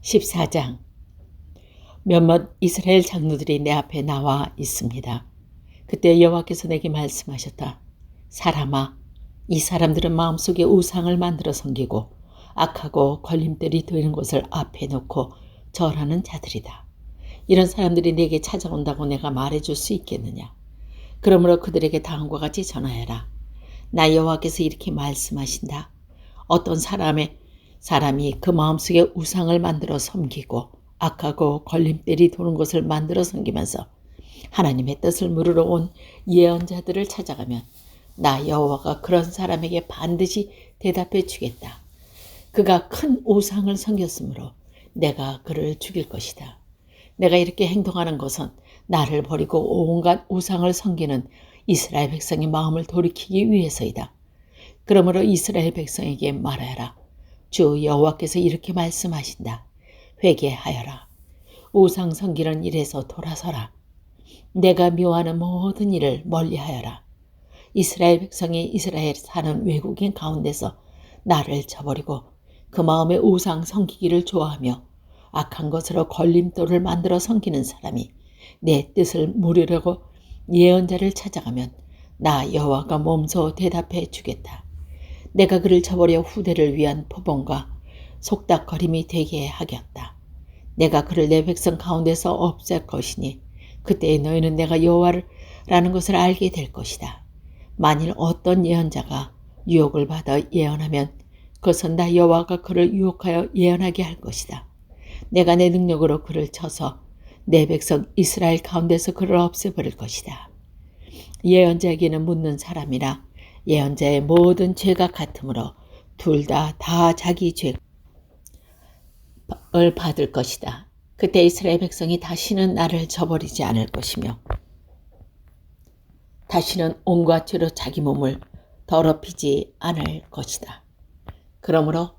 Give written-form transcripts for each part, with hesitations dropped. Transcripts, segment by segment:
14장. 몇몇 이스라엘 장로들이 내 앞에 나와 있습니다. 그때 여호와께서 내게 말씀하셨다. 사람아, 이 사람들은 마음속에 우상을 만들어 섬기고 악하고 걸림돌이 되는 것을 앞에 놓고 절하는 자들이다. 이런 사람들이 내게 찾아온다고 내가 말해줄 수 있겠느냐? 그러므로 그들에게 다음과 같이 전하여라. 나 여호와께서 이렇게 말씀하신다. 어떤 사람이 그 마음속에 우상을 만들어 섬기고 악하고 걸림돌이 도는 것을 만들어 섬기면서 하나님의 뜻을 물으러 온 예언자들을 찾아가면 나 여호와가 그런 사람에게 반드시 대답해 주겠다. 그가 큰 우상을 섬겼으므로 내가 그를 죽일 것이다. 내가 이렇게 행동하는 것은 나를 버리고 온갖 우상을 섬기는 이스라엘 백성의 마음을 돌이키기 위해서이다. 그러므로 이스라엘 백성에게 말하여라. 주 여호와께서 이렇게 말씀하신다. 회개하여라. 우상 섬기는 일에서 돌아서라. 내가 미워하는 모든 일을 멀리하여라. 이스라엘 백성이 이스라엘에 사는 외국인 가운데서 나를 저버리고 그 마음에 우상 섬기기를 좋아하며 악한 것으로 걸림돌을 만들어 섬기는 사람이 내 뜻을 물으려고 예언자를 찾아가면 나 여호와가 몸소 대답해 주겠다. 내가 그를 저버려 후대를 위한 포봉과 속닥거림이 되게 하겠다. 내가 그를 내 백성 가운데서 없앨 것이니 그때 너희는 내가 여호와라는 것을 알게 될 것이다. 만일 어떤 예언자가 유혹을 받아 예언하면 그것은 나 여호와가 그를 유혹하여 예언하게 할 것이다. 내가 내 능력으로 그를 쳐서 내 백성 이스라엘 가운데서 그를 없애버릴 것이다. 예언자에게는 묻는 사람이나 예언자의 모든 죄가 같으므로 둘 다 자기 죄를 받을 것이다. 그때 이스라엘 백성이 다시는 나를 저버리지 않을 것이며 다시는 온갖 죄로 자기 몸을 더럽히지 않을 것이다. 그러므로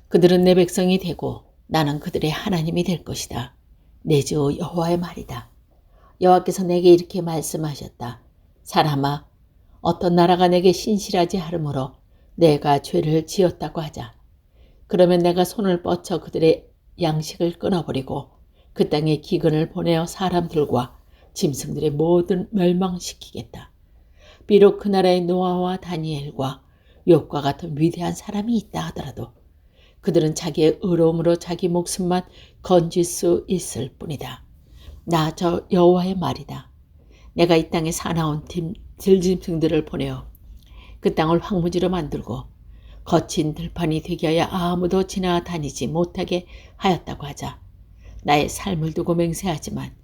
그들은 내 백성이 되고 나는 그들의 하나님이 될 것이다. 내 주 여호와의 말이다. 여호와께서 내게 이렇게 말씀하셨다. 사람아, 어떤 나라가 내게 신실하지 않으므로 내가 죄를 지었다고 하자. 그러면 내가 손을 뻗쳐 그들의 양식을 끊어버리고 그 땅에 기근을 보내어 사람들과 짐승들의 모든 멸망시키겠다. 비록 그 나라에 노아와 다니엘과 욥과 같은 위대한 사람이 있다 하더라도 그들은 자기의 의로움으로 자기 목숨만 건질 수 있을 뿐이다. 나 저 여호와의 말이다. 내가 이 땅에 사나운 들짐승들을 보내어 그 땅을 황무지로 만들고 거친 들판이 되게 하여 아무도 지나다니지 못하게 하였다고 하자. 나의 삶을 두고 맹세하지만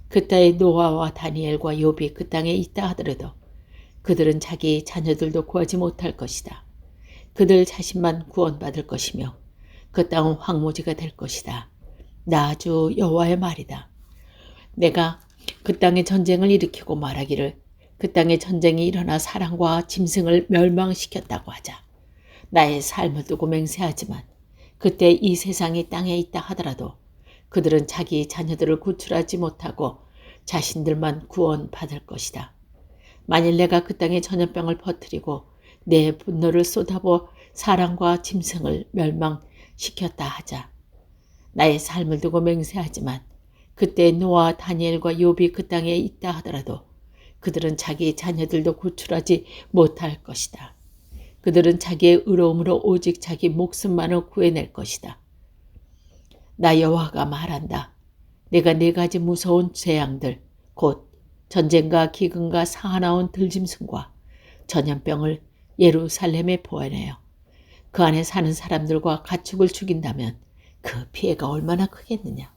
그때의 노아와 다니엘과 욥이 그 땅에 있다 하더라도 그들은 자기 자녀들도 구하지 못할 것이다. 그들 자신만 구원받을 것이며 그 땅은 황무지가 될 것이다. 나 주 여호와의 말이다. 내가 그 땅에 전쟁을 일으키고 말하기를 그 땅에 전쟁이 일어나 사람과 짐승을 멸망시켰다고 하자. 나의 삶을 두고 맹세하지만 그때 이 세상이 땅에 있다 하더라도 그들은 자기 자녀들을 구출하지 못하고 자신들만 구원받을 것이다. 만일 내가 그 땅에 전염병을 퍼뜨리고 내 분노를 쏟아부어 사람과 짐승을 멸망시켰다 하자. 나의 삶을 두고 맹세하지만 그때 노아, 다니엘과 욥이 그 땅에 있다 하더라도 그들은 자기 자녀들도 구출하지 못할 것이다. 그들은 자기의 의로움으로 오직 자기 목숨만을 구해낼 것이다. 나 여호와가 말한다. 내가 4가지 무서운 재앙들, 곧 전쟁과 기근과 사나운 들짐승과 전염병을 예루살렘에 보내어 그 안에 사는 사람들과 가축을 죽인다면 그 피해가 얼마나 크겠느냐.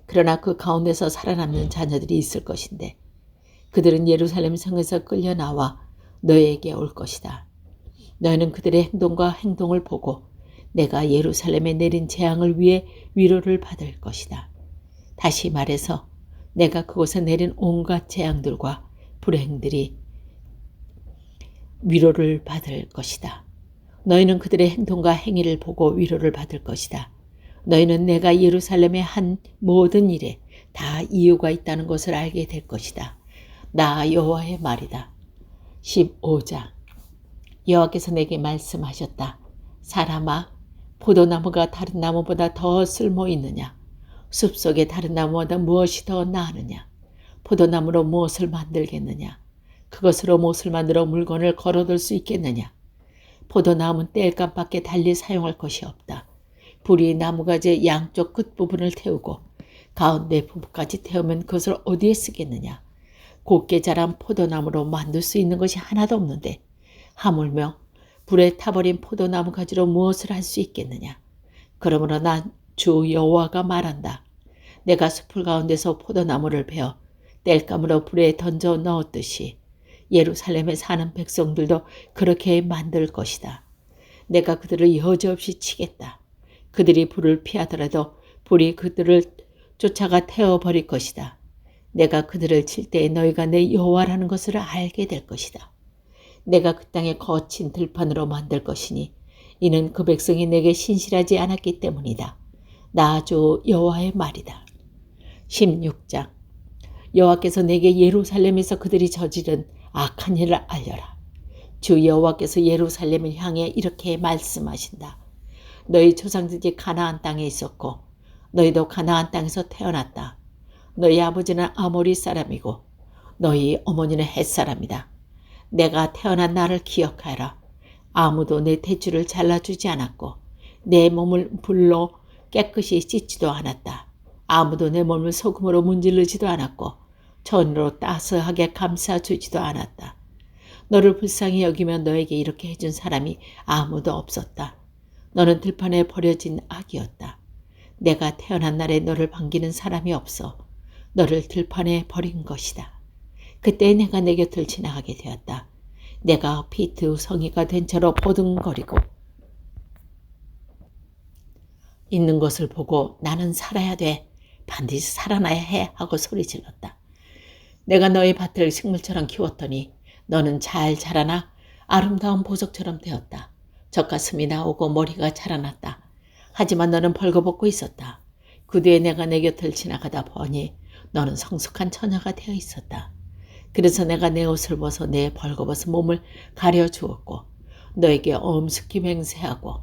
그러나 그 가운데서 살아남는 자녀들이 있을 것인데 그들은 예루살렘 성에서 끌려 나와 너에게 올 것이다. 너희는 그들의 행동과 행동을 보고 내가 예루살렘에 내린 재앙을 위해 위로를 받을 것이다. 다시 말해서 내가 그곳에 내린 온갖 재앙들과 불행들이 위로를 받을 것이다. 너희는 그들의 행동과 행위를 보고 위로를 받을 것이다. 너희는 내가 예루살렘에 한 모든 일에 다 이유가 있다는 것을 알게 될 것이다. 나 여호와의 말이다. 15장. 여호와께서 내게 말씀하셨다. 사람아, 포도나무가 다른 나무보다 더 쓸모 있느냐? 숲속의 다른 나무보다 무엇이 더 나으느냐? 포도나무로 무엇을 만들겠느냐? 그것으로 못을 만들어 물건을 걸어둘 수 있겠느냐? 포도나무는 땔감밖에 달리 사용할 것이 없다. 불이 나무가지 양쪽 끝부분을 태우고 가운데 부분까지 태우면 그것을 어디에 쓰겠느냐? 곱게 자란 포도나무로 만들 수 있는 것이 하나도 없는데 하물며 불에 타버린 포도나무 가지로 무엇을 할 수 있겠느냐? 그러므로 난 주 여호와가 말한다. 내가 숲을 가운데서 포도나무를 베어 땔감으로 불에 던져 넣었듯이 예루살렘에 사는 백성들도 그렇게 만들 것이다. 내가 그들을 여지없이 치겠다. 그들이 불을 피하더라도 불이 그들을 쫓아가 태워버릴 것이다. 내가 그들을 칠 때에 너희가 내 여호와라는 것을 알게 될 것이다. 내가 그 땅에 거친 들판으로 만들 것이니 이는 그 백성이 내게 신실하지 않았기 때문이다. 나 주 여호와의 말이다. 16장. 여호와께서 내게 예루살렘에서 그들이 저지른 악한 일을 알려라. 주 여호와께서 예루살렘을 향해 이렇게 말씀하신다. 너희 조상들이 가나안 땅에 있었고 너희도 가나안 땅에서 태어났다. 너희 아버지는 아모리 사람이고 너희 어머니는 헷 사람이다. 내가 태어난 날을 기억하라. 아무도 내 탯줄을 잘라주지 않았고 내 몸을 불로 깨끗이 씻지도 않았다. 아무도 내 몸을 소금으로 문지르지도 않았고 천으로 따스하게 감싸주지도 않았다. 너를 불쌍히 여기며 너에게 이렇게 해준 사람이 아무도 없었다. 너는 들판에 버려진 악이었다. 내가 태어난 날에 너를 반기는 사람이 없어 너를 들판에 버린 것이다. 그때 내가 내 곁을 지나가게 되었다. 내가 피트 성이가 된 채로 보둥거리고 있는 것을 보고 나는 살아야 돼. 반드시 살아나야 해 하고 소리 질렀다. 내가 너희 밭을 식물처럼 키웠더니 너는 잘 자라나 아름다운 보석처럼 되었다. 젖가슴이 나오고 머리가 자라났다. 하지만 너는 벌거벗고 있었다. 그 뒤에 내가 내 곁을 지나가다 보니 너는 성숙한 처녀가 되어 있었다. 그래서 내가 내 옷을 벗어 내 벌거벗은 몸을 가려주었고 너에게 엄숙히 맹세하고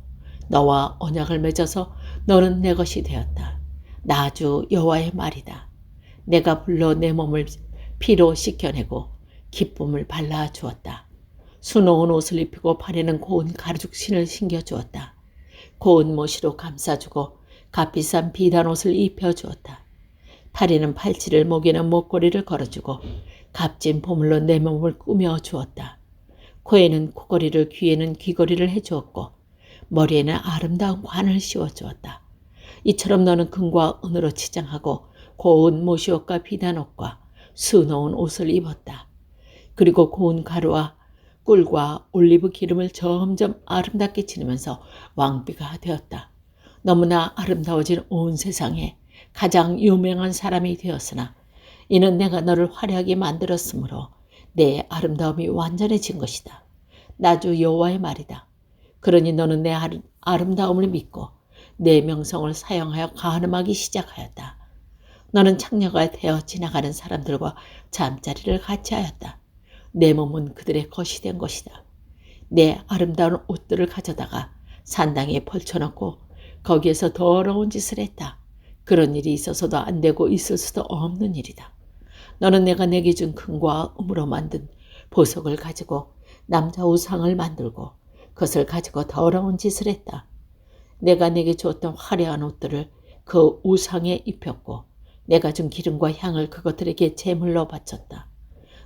너와 언약을 맺어서 너는 내 것이 되었다. 나 주 여호와의 말이다. 내가 불러 내 몸을 피로 씻겨내고 기쁨을 발라주었다. 수놓은 옷을 입히고 발에는 고운 가죽신을 신겨주었다. 고운 모시로 감싸주고 값비싼 비단 옷을 입혀주었다. 팔에는 팔찌를 목에는 목걸이를 걸어주고 값진 보물로 내 몸을 꾸며주었다. 코에는 코걸이를 귀에는 귀걸이를 해주었고 머리에는 아름다운 관을 씌워주었다. 이처럼 너는 금과 은으로 치장하고 고운 모시옷과 비단옷과 수놓은 옷을 입었다. 그리고 고운 가루와 꿀과 올리브 기름을 점점 아름답게 지르면서 왕비가 되었다. 너무나 아름다워진 온 세상에 가장 유명한 사람이 되었으나 이는 내가 너를 화려하게 만들었으므로 내 아름다움이 완전해진 것이다. 나 주 여호와의 말이다. 그러니 너는 내 아름다움을 믿고 내 명성을 사용하여 간음하기 시작하였다. 너는 창녀가 되어 지나가는 사람들과 잠자리를 같이 하였다. 내 몸은 그들의 것이 된 것이다. 내 아름다운 옷들을 가져다가 산당에 펼쳐놓고 거기에서 더러운 짓을 했다. 그런 일이 있어서도 안 되고 있을 수도 없는 일이다. 너는 내가 내게 준 금과 은으로 만든 보석을 가지고 남자 우상을 만들고 그것을 가지고 더러운 짓을 했다. 내가 내게 주었던 화려한 옷들을 그 우상에 입혔고 내가 준 기름과 향을 그것들에게 제물로 바쳤다.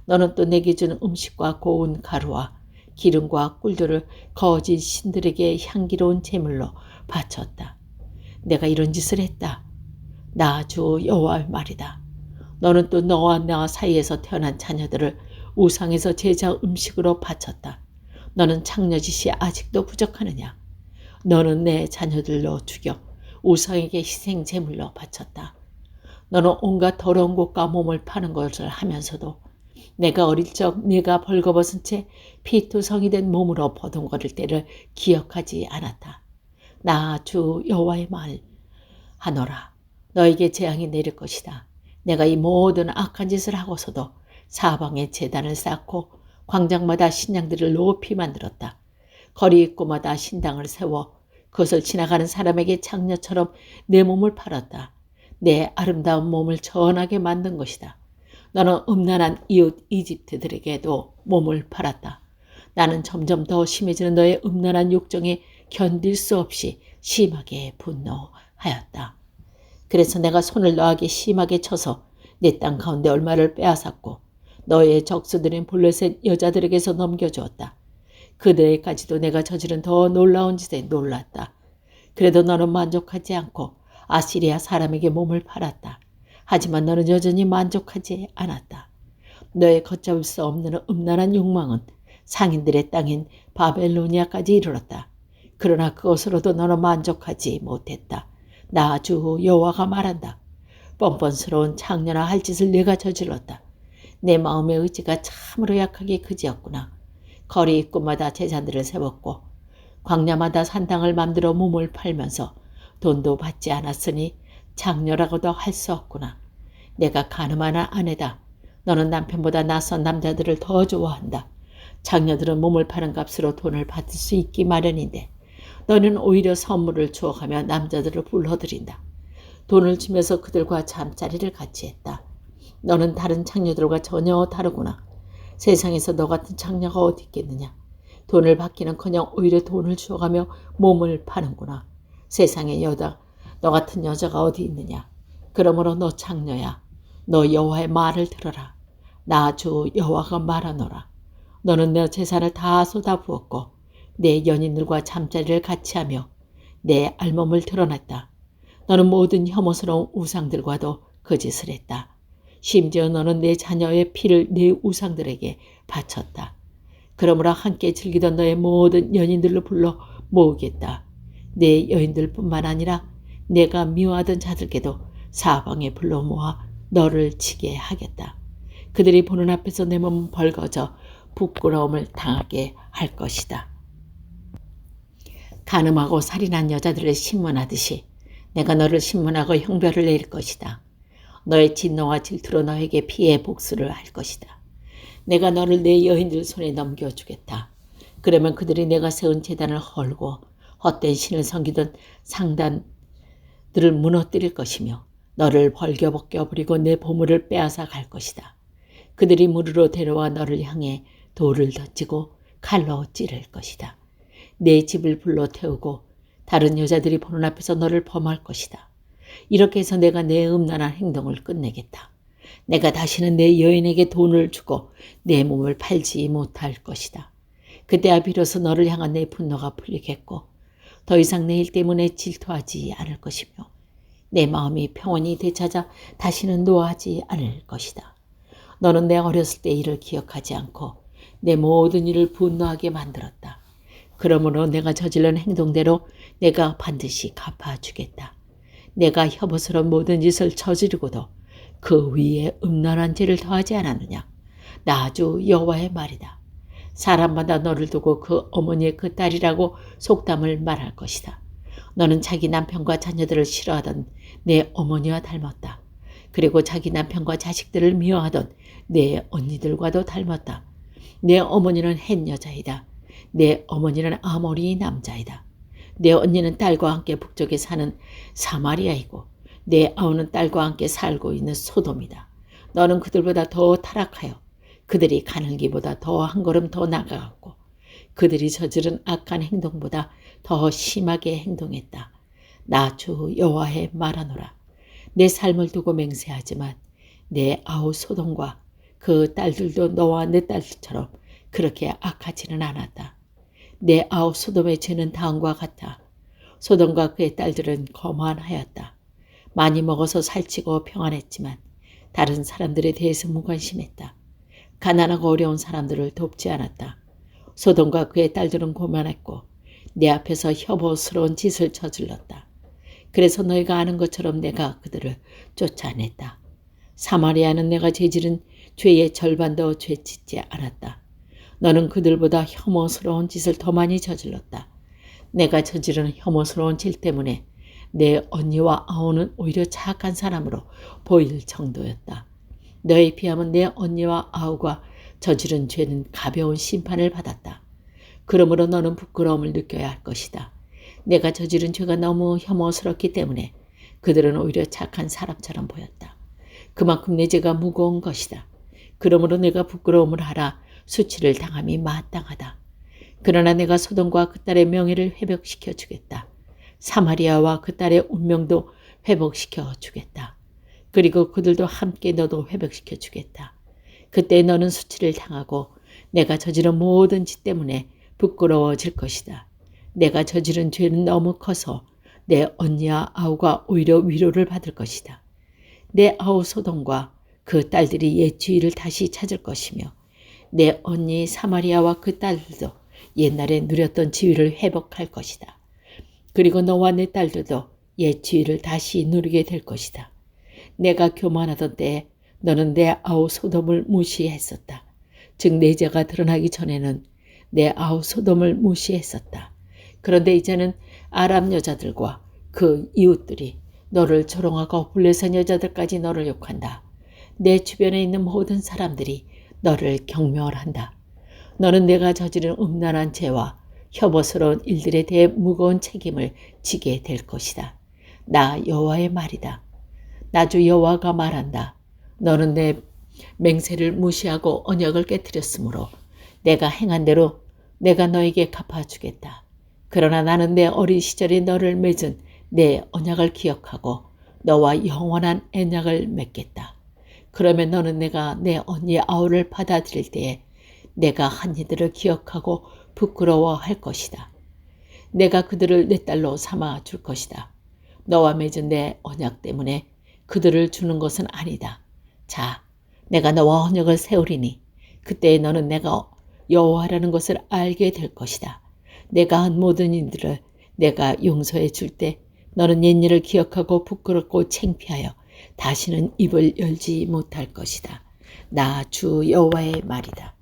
너는 또 내게 준 음식과 고운 가루와 기름과 꿀들을 거짓 신들에게 향기로운 제물로 바쳤다. 내가 이런 짓을 했다. 나 주 여호와의 말이다. 너는 또 너와 나 사이에서 태어난 자녀들을 우상에서 제자 음식으로 바쳤다. 너는 창녀짓이 아직도 부족하느냐? 너는 내 자녀들로 죽여 우상에게 희생 제물로 바쳤다. 너는 온갖 더러운 곳과 몸을 파는 것을 하면서도 내가 어릴 적 네가 벌거벗은 채 피투성이 된 몸으로 버둥거릴 때를 기억하지 않았다. 나 주 여호와의 말 하노라. 너에게 재앙이 내릴 것이다. 내가 이 모든 악한 짓을 하고서도 사방에 제단을 쌓고 광장마다 신장들을 높이 만들었다. 거리 입구마다 신당을 세워 그것을 지나가는 사람에게 장녀처럼 내 몸을 팔았다. 내 아름다운 몸을 전하게 만든 것이다. 너는 음란한 이웃 이집트들에게도 몸을 팔았다. 나는 점점 더 심해지는 너의 음란한 욕정에 견딜 수 없이 심하게 분노하였다. 그래서 내가 손을 너에게 심하게 쳐서 내 땅 가운데 얼마를 빼앗았고 너의 적수들인 블레셋 여자들에게서 넘겨주었다. 그들에게까지도 내가 저지른 더 놀라운 짓에 놀랐다. 그래도 너는 만족하지 않고 아시리아 사람에게 몸을 팔았다. 하지만 너는 여전히 만족하지 않았다. 너의 걷잡을 수 없는 음란한 욕망은 상인들의 땅인 바벨로니아까지 이르렀다. 그러나 그것으로도 너는 만족하지 못했다. 나 주 여호와가 말한다. 뻔뻔스러운 창녀나 할 짓을 내가 저질렀다. 내 마음의 의지가 참으로 약하게 그지였구나. 거리 입구마다 제산들을 세웠고 광야마다 산당을 만들어 몸을 팔면서 돈도 받지 않았으니 장녀라고도 할 수 없구나. 내가 가늠한 아내다. 너는 남편보다 낯선 남자들을 더 좋아한다. 장녀들은 몸을 파는 값으로 돈을 받을 수 있기 마련인데 너는 오히려 선물을 주어가며 남자들을 불러들인다. 돈을 주면서 그들과 잠자리를 같이 했다. 너는 다른 장녀들과 전혀 다르구나. 세상에서 너 같은 장녀가 어디 있겠느냐. 돈을 받기는커녕 오히려 돈을 주어가며 몸을 파는구나. 세상에 너 같은 여자가 어디 있느냐. 그러므로 너 장녀야. 너 여호와의 말을 들어라. 나 주 여호와가 말하노라. 너는 내 재산을 다 쏟아부었고 내 연인들과 잠자리를 같이 하며 내 알몸을 드러냈다. 너는 모든 혐오스러운 우상들과도 거짓을 했다. 심지어 너는 내 자녀의 피를 내 우상들에게 바쳤다. 그러므로 함께 즐기던 너의 모든 연인들을 불러 모으겠다. 내 여인들뿐만 아니라 내가 미워하던 자들께도 사방에 불러 모아 너를 치게 하겠다. 그들이 보는 앞에서 내 몸은 벌거져 부끄러움을 당하게 할 것이다. 간음하고 살인한 여자들을 신문하듯이 내가 너를 신문하고 형벌을 내릴 것이다. 너의 진노와 질투로 너에게 피해 복수를 할 것이다. 내가 너를 내 여인들 손에 넘겨주겠다. 그러면 그들이 내가 세운 제단을 헐고 헛된 신을 섬기던 상단들을 무너뜨릴 것이며 너를 벌겨벗겨 버리고 내 보물을 빼앗아 갈 것이다. 그들이 무리로 데려와 너를 향해 돌을 던지고 칼로 찌를 것이다. 내 집을 불로 태우고 다른 여자들이 보는 앞에서 너를 범할 것이다. 이렇게 해서 내가 내 음란한 행동을 끝내겠다. 내가 다시는 내 여인에게 돈을 주고 내 몸을 팔지 못할 것이다. 그때야 비로소 너를 향한 내 분노가 풀리겠고 더 이상 내 일 때문에 질투하지 않을 것이며 내 마음이 평온히 되찾아 다시는 노하지 않을 것이다. 너는 내 어렸을 때 일을 기억하지 않고 내 모든 일을 분노하게 만들었다. 그러므로 내가 저질른 행동대로 내가 반드시 갚아주겠다. 내가 혐오스러운 모든 짓을 저지르고도 그 위에 음란한 죄를 더하지 않았느냐. 나 주 여호와의 말이다. 사람마다 너를 두고 그 어머니의 그 딸이라고 속담을 말할 것이다. 너는 자기 남편과 자녀들을 싫어하던 내 어머니와 닮았다. 그리고 자기 남편과 자식들을 미워하던 내 언니들과도 닮았다. 내 어머니는 헷 여자이다. 내 어머니는 아모리 남자이다. 내 언니는 딸과 함께 북쪽에 사는 사마리아이고 내 아우는 딸과 함께 살고 있는 소돔이다. 너는 그들보다 더 타락하여 그들이 가늘기보다 더 한 걸음 더 나아갔고 그들이 저지른 악한 행동보다 더 심하게 행동했다. 나 주 여호와의 말하노라. 내 삶을 두고 맹세하지만 내 아우 소돔과 그 딸들도 너와 내 딸들처럼 그렇게 악하지는 않았다. 내 아우 소돔의 죄는 다음과 같아. 소돔과 그의 딸들은 거만하였다. 많이 먹어서 살찌고 평안했지만 다른 사람들에 대해서 무관심했다. 가난하고 어려운 사람들을 돕지 않았다. 소돔과 그의 딸들은 고만했고 내 앞에서 혐오스러운 짓을 저질렀다. 그래서 너희가 아는 것처럼 내가 그들을 쫓아냈다. 사마리아는 내가 저지른 죄의 절반도 죄짓지 않았다. 너는 그들보다 혐오스러운 짓을 더 많이 저질렀다. 내가 저지른 혐오스러운 짓 때문에 내 언니와 아우는 오히려 착한 사람으로 보일 정도였다. 너에 비하면 내 언니와 아우가 저지른 죄는 가벼운 심판을 받았다. 그러므로 너는 부끄러움을 느껴야 할 것이다. 내가 저지른 죄가 너무 혐오스럽기 때문에 그들은 오히려 착한 사람처럼 보였다. 그만큼 내 죄가 무거운 것이다. 그러므로 내가 부끄러움을 하라 수치를 당함이 마땅하다. 그러나 내가 소돔과 그 딸의 명예를 회복시켜 주겠다. 사마리아와 그 딸의 운명도 회복시켜 주겠다. 그리고 그들도 함께 너도 회복시켜 주겠다. 그때 너는 수치를 당하고 내가 저지른 모든 짓 때문에 부끄러워질 것이다. 내가 저지른 죄는 너무 커서 내 언니와 아우가 오히려 위로를 받을 것이다. 내 아우 소돔과 그 딸들이 옛 주의를 다시 찾을 것이며 내 언니 사마리아와 그 딸들도 옛날에 누렸던 지위를 회복할 것이다. 그리고 너와 내 딸들도 옛 지위를 다시 누리게 될 것이다. 내가 교만하던 때에 너는 내 아우 소돔을 무시했었다. 즉 내 죄가 드러나기 전에는 내 아우 소돔을 무시했었다. 그런데 이제는 아람 여자들과 그 이웃들이 너를 조롱하고 블레셋 여자들까지 너를 욕한다. 내 주변에 있는 모든 사람들이 너를 경멸한다. 너는 내가 저지른 음란한 죄와 혐오스러운 일들에 대해 무거운 책임을 지게 될 것이다. 나 여호와의 말이다. 나주 여호와가 말한다. 너는 내 맹세를 무시하고 언약을 깨뜨렸으므로 내가 행한 대로 내가 너에게 갚아주겠다. 그러나 나는 내 어린 시절에 너를 맺은 내 언약을 기억하고 너와 영원한 언약을 맺겠다. 그러면 너는 내가 내 언니 아우를 받아들일 때에 내가 한 이들을 기억하고 부끄러워할 것이다. 내가 그들을 내 딸로 삼아 줄 것이다. 너와 맺은 내 언약 때문에 그들을 주는 것은 아니다. 자, 내가 너와 언약을 세우리니 그때 너는 내가 여호와라는 것을 알게 될 것이다. 내가 한 모든 일들을 내가 용서해 줄 때 너는 옛일을 기억하고 부끄럽고 창피하여 다시는 입을 열지 못할 것이다. 나 주 여호와의 말이다.